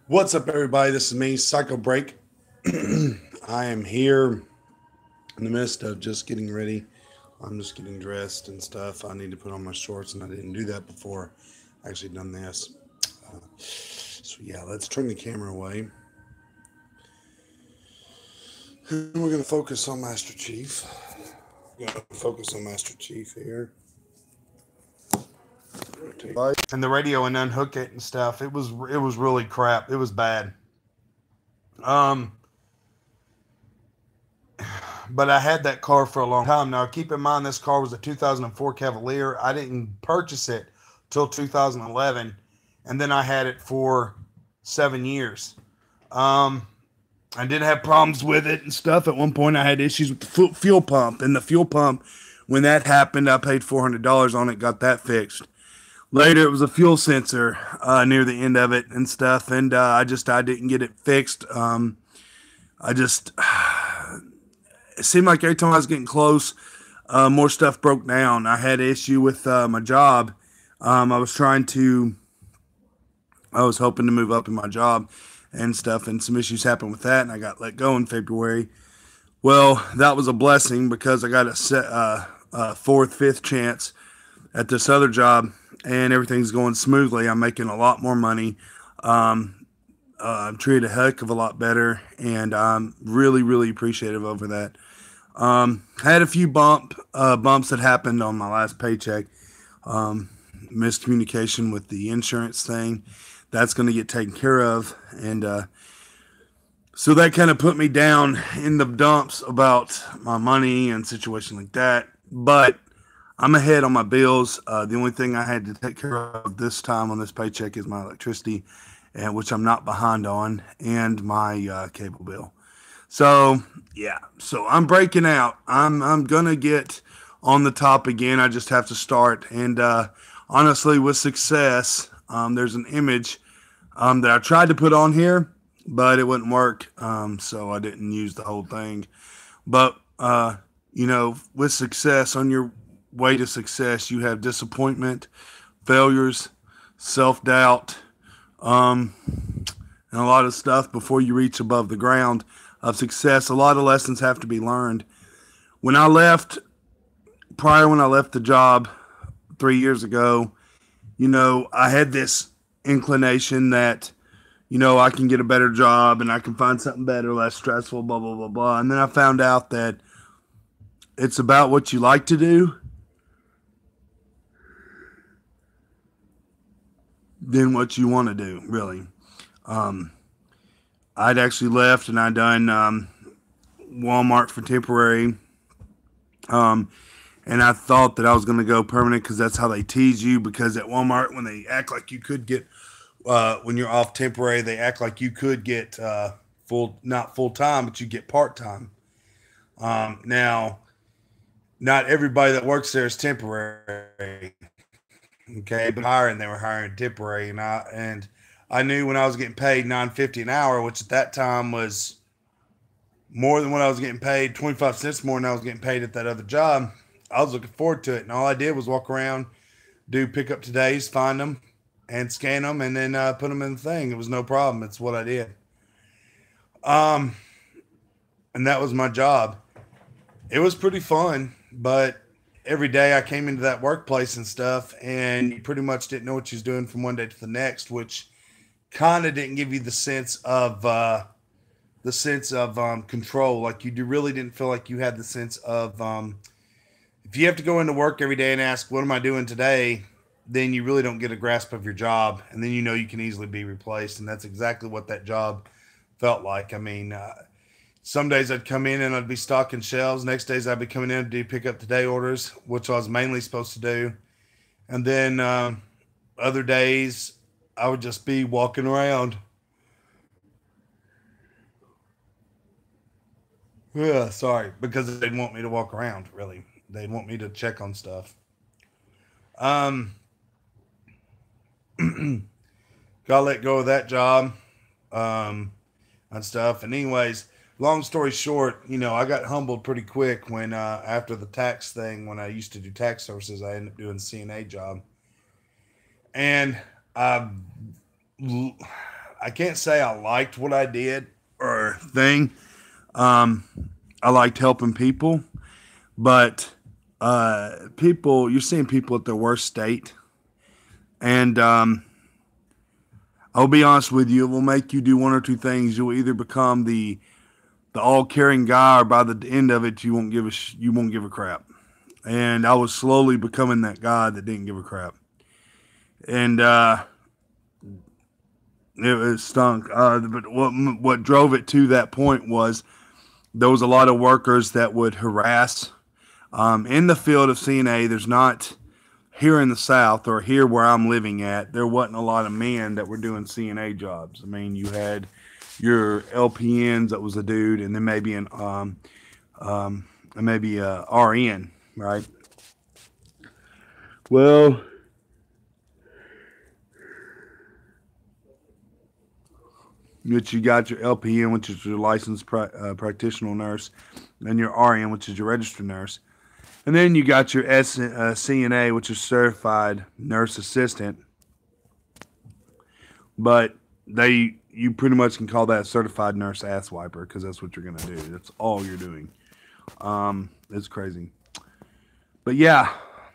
What's up, everybody? This is me, Psycho Break. I am here in the midst of just getting ready. I'm just getting dressed and stuff. I need to put on my shorts, and I didn't do that before I actually done this. So yeah, let's turn the camera away. And we're gonna focus on Master Chief. We're gonna focus on Master Chief here. And the radio and unhook it and stuff. It was really crap. It was bad. Um, but I had that car for a long time. Now, keep in mind, this car was a 2004 Cavalier. I didn't purchase it till 2011, and then I had it for 7 years. Um, I did have problems with it and stuff. At one point, I had issues with the fuel pump, and the fuel pump, when that happened, I paid $400 on it, got that fixed. Later, it was a fuel sensor near the end of it and stuff, and I didn't get it fixed. I just it seemed like every time I was getting close, more stuff broke down. I had an issue with my job. I was trying to, I was hoping to move up in my job and stuff, and some issues happened with that, and I got let go in February. Well, that was a blessing because I got a fourth, fifth chance at this other job, and everything's going smoothly. I'm making a lot more money. I'm treated a heck of a lot better, and I'm really, really appreciative over that. I had a few bumps that happened on my last paycheck. Miscommunication with the insurance thing. That's going to get taken care of, and so that kind of put me down in the dumps about my money and situation like that. But I'm ahead on my bills. The only thing I had to take care of this time on this paycheck is my electricity, and which I'm not behind on, and my cable bill. So yeah, so I'm breaking out. I'm gonna get on the top again. I just have to start. And honestly, with success, there's an image that I tried to put on here, but it wouldn't work. So I didn't use the whole thing. But with success, on your way to success, you have disappointment, failures, self doubt, and a lot of stuff before you reach above the ground of success. A lot of lessons have to be learned. When I left, when I left the job 3 years ago, I had this inclination that, I can get a better job and I can find something better, less stressful, blah, blah, blah, blah. And then I found out that it's about what you like to do than what you want to do, really. Um, I'd actually left and I'd done Walmart for temporary. Um, and I thought that I was going to go permanent because that's how they tease you. Because at Walmart, when they act like you could get, when you're off temporary, they act like you could get not full time, but you get part time. Now, not everybody that works there is temporary. Okay, but hiring, they were hiring temporary, and I knew when I was getting paid $9.50 an hour, which at that time was more than what I was getting paid, 25 cents more than I was getting paid at that other job. I was looking forward to it, and all I did was walk around, do pick up today's, find them, and scan them, and then put them in the thing. It was no problem. It's what I did, um, and that was my job. It was pretty fun, but every day I came into that workplace and stuff, and you pretty much didn't know what you was doing from one day to the next, which kind of didn't give you the sense of control. Like really didn't feel like you had the sense of if you have to go into work every day and ask, "What am I doing today?" Then you really don't get a grasp of your job, and then you can easily be replaced, and that's exactly what that job felt like. I mean, some days I'd come in and I'd be stocking shelves. Next days I'd be coming in to do pick up today orders, which I was mainly supposed to do, and then other days I would just be walking around. Yeah, sorry, because they'd want me to walk around. Really, they'd want me to check on stuff. Um, got let go of that job, um, and stuff. And anyways, long story short, I got humbled pretty quick when after the tax thing. When I used to do tax services, I ended up doing a CNA job, and I I can't say I liked what I did or thing. I liked helping people, but people, you're seeing people at their worst state, and I'll be honest with you, it will make you do one or two things. You'll either become the all caring guy, or by the end of it, you won't give a crap. And I was slowly becoming that guy that didn't give a crap, and it stunk. But what drove it to that point was there was a lot of workers that would harass. In the field of CNA, there's not, here in the South or here where I'm living at, there wasn't a lot of men that were doing CNA jobs. I mean, you had your LPNs that was a dude, and then maybe maybe a RN, right? Well, which you got your LPN, which is your licensed practitioner nurse, and your RN, which is your registered nurse. And then you got your CNA, which is certified nurse assistant. But you pretty much can call that a certified nurse ass wiper, because that's what you're going to do. That's all you're doing. It's crazy. But yeah,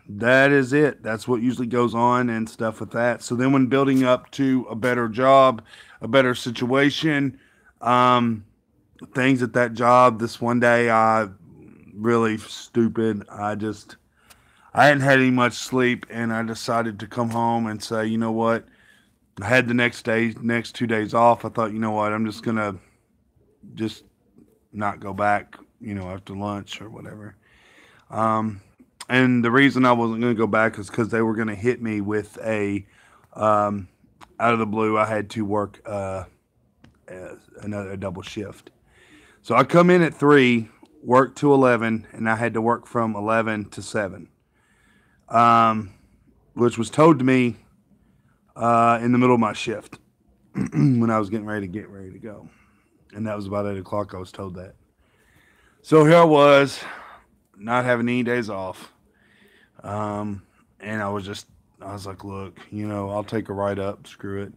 that is it. That's what usually goes on and stuff with that. So then when building up to a better job, a better situation, things at that job, this one day I really stupid. I hadn't had any much sleep, and I decided to come home and say, you know what? I had the next 2 days off. I thought, you know what? I'm just gonna just not go back, after lunch or whatever. And the reason I wasn't gonna go back is because they were gonna hit me with a out of the blue. I had to work another double shift. So I come in at 3, work to 11, and I had to work from 11 to 7, which was told to me in the middle of my shift when I was getting ready to go. And that was about 8 o'clock. I was told that. So here I was, not having any days off. And I was like, look, I'll take a write up. Screw it.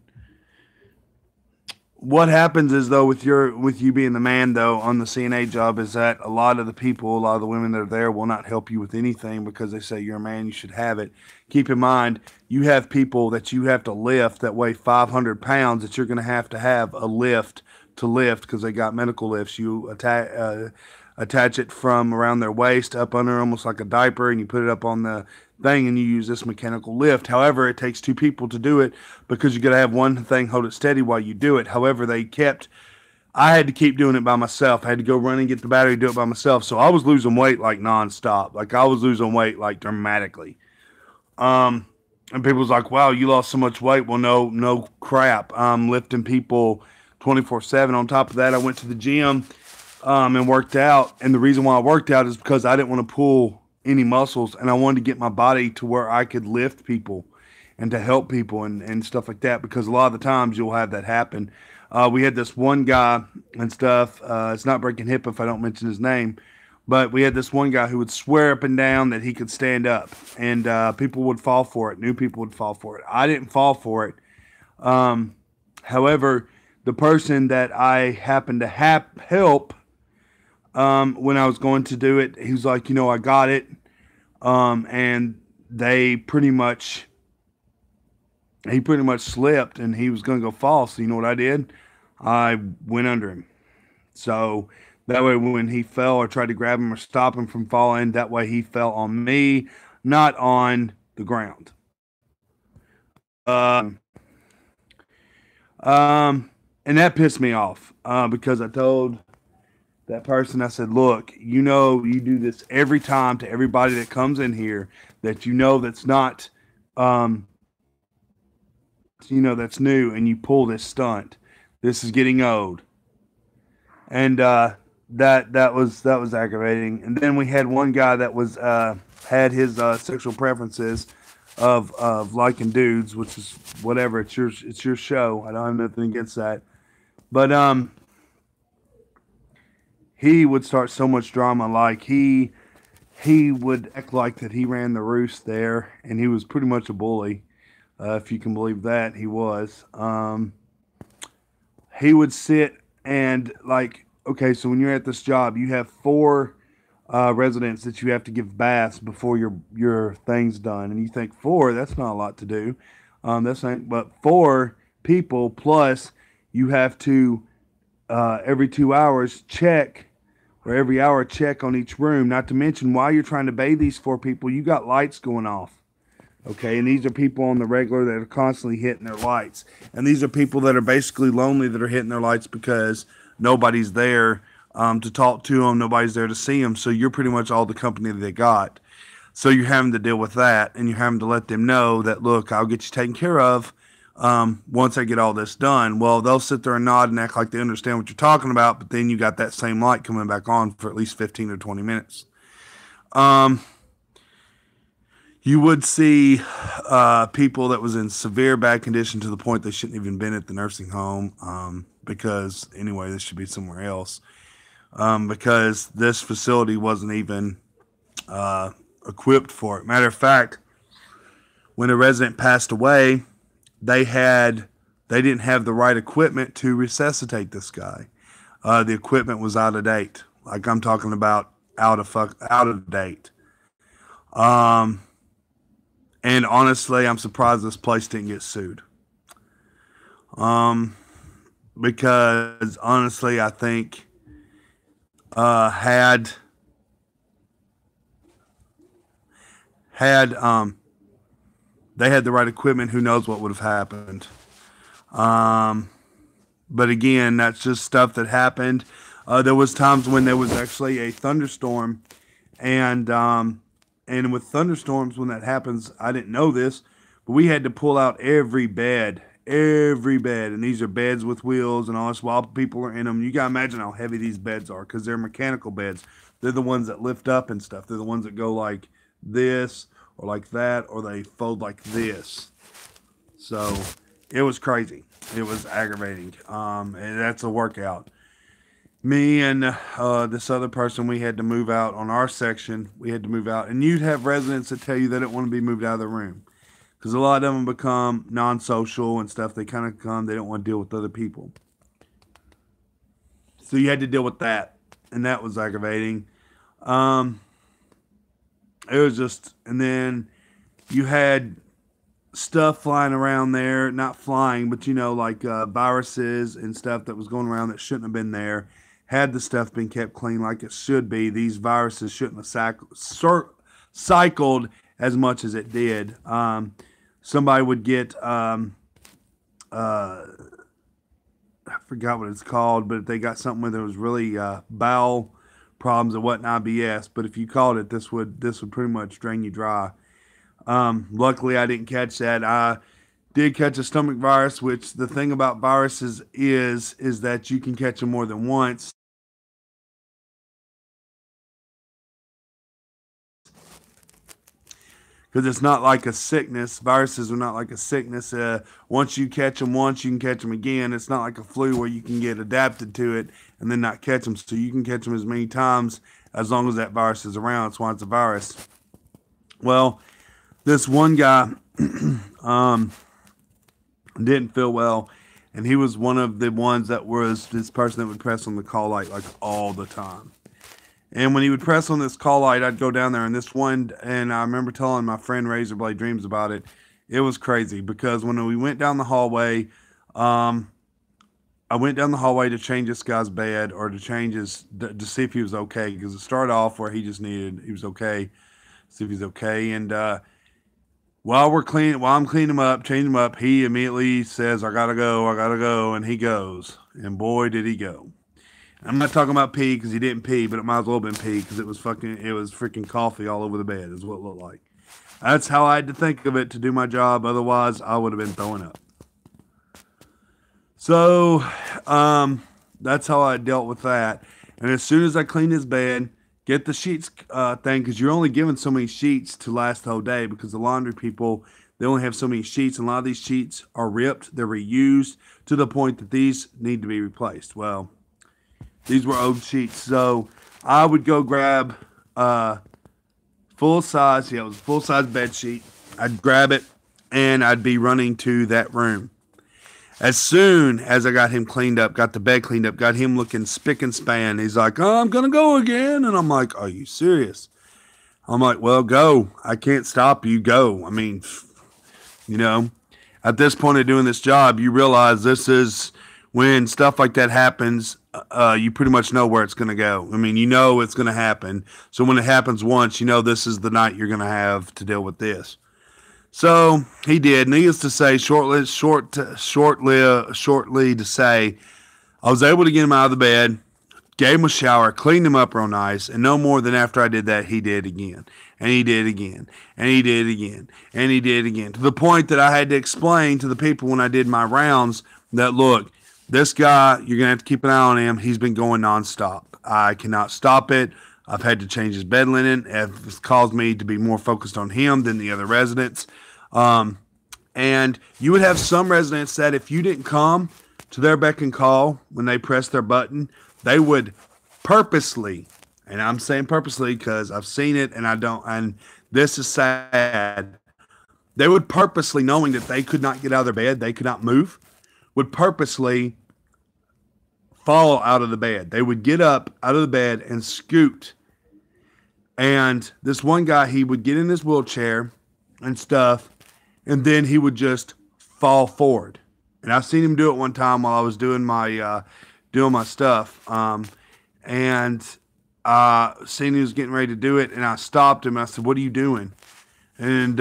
What happens is, though, with you being the man, though, on the CNA job, is that a lot of the women that are there will not help you with anything because they say you're a man, you should have it. Keep in mind, you have people that you have to lift that weigh 500 pounds that you're going to have a lift to lift because they got medical lifts. You attach it from around their waist up under almost like a diaper, and you put it up on the thing, and you use this mechanical lift. However, it takes 2 people to do it because you got to have one thing hold it steady while you do it. However, I had to keep doing it by myself. I had to go run and get the battery, do it by myself. So I was losing weight like nonstop. Like I was losing weight like dramatically. And people was like, wow, you lost so much weight. Well, no crap. I'm lifting people 24/7. On top of that, I went to the gym and worked out. And the reason why I worked out is because I didn't want to pull any muscles, and I wanted to get my body to where I could lift people and to help people and stuff like that, because a lot of the times you'll have that happen. We had this one guy and stuff. It's not breaking hip if I don't mention his name, but we had this one guy who would swear up and down that he could stand up, and people would fall for it. New people would fall for it. I didn't fall for it. However, the person that I happened to help when I was going to do it, he was like, I got it. And he pretty much slipped, and he was going to go fall. So you know what I did? I went under him. So that way when he fell, or tried to grab him or stop him from falling, that way he fell on me, not on the ground. And that pissed me off, because I told that person, I said, look, you do this every time to everybody that comes in here that that's not, that's new, and you pull this stunt. This is getting old. And that was aggravating. And then we had one guy that was had his sexual preferences of liking dudes, which is whatever. It's your show. I don't have nothing against that. But he would start so much drama. Like he would act like that he ran the roost there, and he was pretty much a bully, if you can believe that. He was. he would sit and like, okay, so when you're at this job, you have four residents that you have to give baths before your thing's done, and you think four, that's not a lot to do. That's not, but four people plus you have to every 2 hours check or every hour check on each room. Not to mention, while you're trying to bathe these four people, you got lights going off. Okay, and these are people on the regular that are constantly hitting their lights. And these are people that are basically lonely that are hitting their lights because nobody's there to talk to them, nobody's there to see them. So you're pretty much all the company that they got. So you're having to deal with that, and you're having to let them know that, look, I'll get you taken care of once I get all this done. Well, they'll sit there and nod and act like they understand what you're talking about, but then you got that same light coming back on for at least 15 or 20 minutes. You would see people that was in severe bad condition to the point they shouldn't even been at the nursing home because, anyway, this should be somewhere else because this facility wasn't even equipped for it. Matter of fact, when a resident passed away, they didn't have the right equipment to resuscitate this guy. The equipment was out of date. Like I'm talking about out of date. And honestly, I'm surprised this place didn't get sued. Because honestly, I think had they had the right equipment, who knows what would have happened. But again, that's just stuff that happened. There was times when there was actually a thunderstorm, and with thunderstorms, when that happens, I didn't know this, but we had to pull out every bed, and these are beds with wheels and all this while people are in them. You gotta imagine how heavy these beds are because they're mechanical beds. They're the ones that lift up and stuff. They're the ones that go like this or like that, or they fold like this. So it was crazy. It was aggravating. And that's a workout. Me and this other person, we had to move out on our section. We had to move out. And you'd have residents that tell you they don't want to be moved out of their room. Because a lot of them become non-social and stuff. They kind of come, they don't want to deal with other people. So you had to deal with that. And that was aggravating. It was just, and then you had stuff flying around there. Not flying, but like viruses and stuff that was going around that shouldn't have been there. Had the stuff been kept clean like it should be, these viruses shouldn't have cycled as much as it did. Somebody would get, I forgot what it's called, but they got something where there was really bowel problems. It wasn't IBS, but if you called it, this would pretty much drain you dry. Luckily, I didn't catch that. I did catch a stomach virus, which the thing about viruses is that you can catch them more than once. Because it's not like a sickness. Viruses are not like a sickness. Once you catch them once, you can catch them again. It's not like a flu where you can get adapted to it and then not catch them. So you can catch them as many times as long as that virus is around. That's why it's a virus. Well, this one guy didn't feel well, and he was one of the ones that was this person that would press on the call light like all the time. And when he would press on this call light, I'd go down there, and this one, and I remember telling my friend Razorblade Dreams about it. It was crazy because when we went down the hallway, I went down the hallway to change this guy's bed or to change to see if he was okay, because it started off where he was okay, see if he's okay. And while I'm cleaning him up, changing him up, he immediately says, I gotta go, and he goes. And boy, did he go. I'm not talking about pee because he didn't pee, but it might as well have been pee because it was freaking coffee all over the bed is what it looked like. That's how I had to think of it to do my job. Otherwise, I would have been throwing up. So, that's how I dealt with that. And as soon as I cleaned his bed, get the sheets thing, because you're only given so many sheets to last the whole day because the laundry people, they only have so many sheets, and a lot of these sheets are ripped. They're reused to the point that these need to be replaced. Well, these were old sheets, so I would go grab full-size, it was a full-size bed sheet. I'd grab it, and I'd be running to that room. As soon as I got him cleaned up, got the bed cleaned up, got him looking spick and span, he's like, "Oh, I'm gonna go again," and I'm like, "Are you serious?" I'm like, "Well, go. I can't stop you. Go." I mean, you know, at this point of doing this job, you realize this is when stuff like that happens. You pretty much know where it's going to go. I mean, you know it's going to happen. So when it happens once, you know this is the night you're going to have to deal with this. So he did. Needless to say, shortly to say, I was able to get him out of the bed, gave him a shower, cleaned him up real nice, and no more than after I did that, he did again. And he did again. And he did again. And he did again. To the point that I had to explain to the people when I did my rounds that, look, this guy, you're going to have to keep an eye on him. He's been going nonstop. I cannot stop it. I've had to change his bed linen. It's caused me to be more focused on him than the other residents. And you would have some residents that if you didn't come to their beck and call when they press their button, they would purposely, and I'm saying purposely because I've seen it and this is sad. They would purposely, knowing that they could not get out of their bed, they could not move, would purposely fall out of the bed. They would get up out of the bed and scoot. And this one guy, he would get in his wheelchair and stuff, and then he would just fall forward. And I've seen him do it one time while I was doing my stuff. And seen he was getting ready to do it, and I stopped him. I said, "What are you doing?" And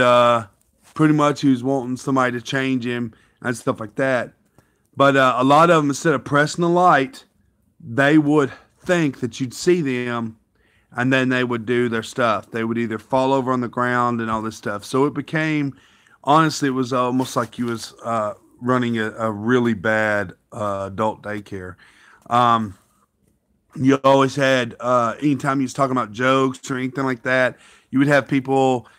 pretty much he was wanting somebody to change him and stuff like that. But a lot of them, instead of pressing the light, they would think that you'd see them, and then they would do their stuff. They would either fall over on the ground and all this stuff. So it became, honestly, it was almost like you was running a really bad adult daycare. You always had, anytime you was talking about jokes or anything like that, you would have people,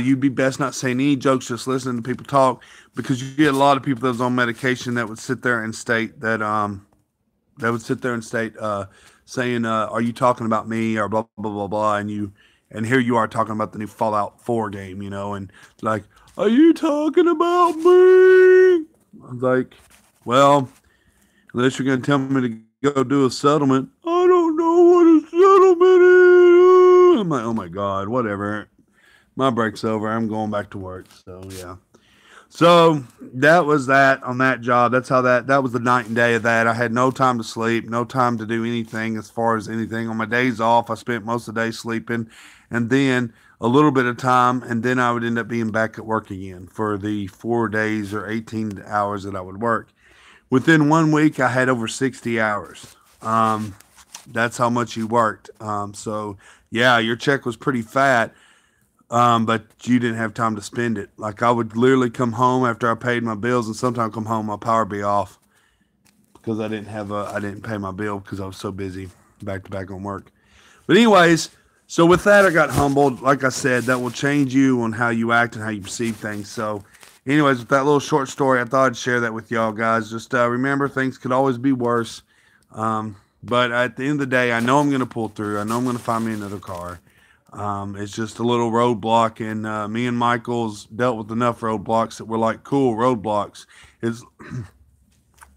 you'd be best not saying any jokes, just listening to people talk, because you get a lot of people that was on medication that would sit there and state that, saying, "Are you talking about me?" or blah, blah, blah, blah. And here you are talking about the new Fallout 4 game, and like, "Are you talking about me?" I was like, "Well, unless you're going to tell me to go do a settlement, I don't know what a settlement is." I'm like, "Oh my God, whatever. My break's over. I'm going back to work." So, yeah. So that was that on that job. That's how that was the night and day of that. I had no time to sleep, no time to do anything as far as anything. On my days off, I spent most of the day sleeping, and then a little bit of time, and then I would end up being back at work again for the 4 days or 18 hours that I would work. Within 1 week, I had over 60 hours. That's how much you worked. So, yeah, your check was pretty fat. But you didn't have time to spend it. Like, I would literally come home after I paid my bills, and sometimes come home, my power be off because I didn't pay my bill because I was so busy back to back on work. But anyways, so with that, I got humbled. Like I said, that will change you on how you act and how you perceive things. So anyways, with that little short story, I thought I'd share that with y'all guys. Just remember, things could always be worse. But at the end of the day, I know I'm going to pull through. I know I'm going to find me another car. It's just a little roadblock, and me and Michael's dealt with enough roadblocks that we're like, cool, roadblocks. It's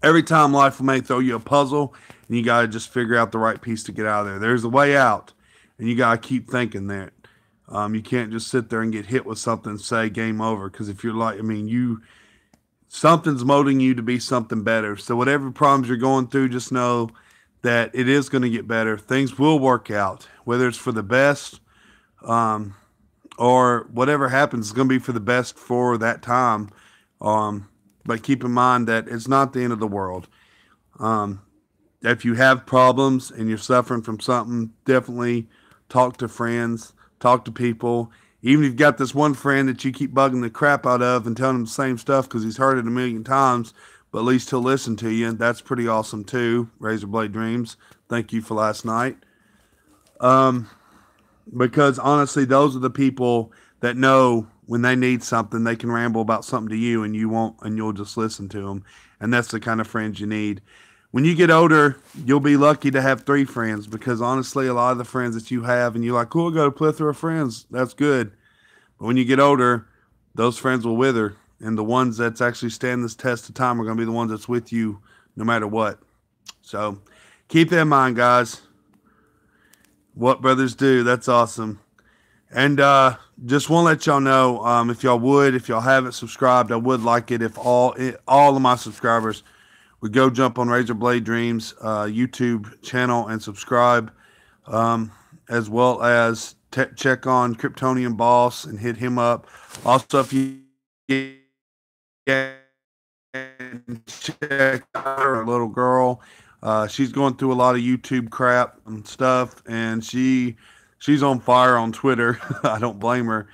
every time life may throw you a puzzle, and you got to just figure out the right piece to get out of there. There's a way out, and you got to keep thinking that. You can't just sit there and get hit with something and say game over, because if you're like, something's molding you to be something better. So whatever problems you're going through, just know that it is going to get better. Things will work out, whether it's for the best, or whatever happens is going to be for the best for that time. But keep in mind that it's not the end of the world. If you have problems and you're suffering from something, definitely talk to friends, talk to people. Even if you've got this one friend that you keep bugging the crap out of and telling him the same stuff because he's heard it a million times, but at least he'll listen to you. That's pretty awesome too. Razorblade Dreams, thank you for last night. Because honestly, those are the people that know when they need something, they can ramble about something to you, and you won't, and you'll just listen to them. And that's the kind of friends you need. When you get older, you'll be lucky to have 3 friends, because honestly, a lot of the friends that you have, and you're like, cool, I got a plethora of friends. That's good. But when you get older, those friends will wither. And the ones that's actually stand this test of time are going to be the ones that's with you no matter what. So keep that in mind, guys. What brothers do. That's awesome. And just want to let y'all know, if y'all haven't subscribed, I would like it if all of my subscribers would go jump on Razor Blade Dreams YouTube channel and subscribe, as well as check on Kryptonian Boss and hit him up. Also, if you check out her little girl, she's going through a lot of YouTube crap and stuff, and she's on fire on Twitter. I don't blame her.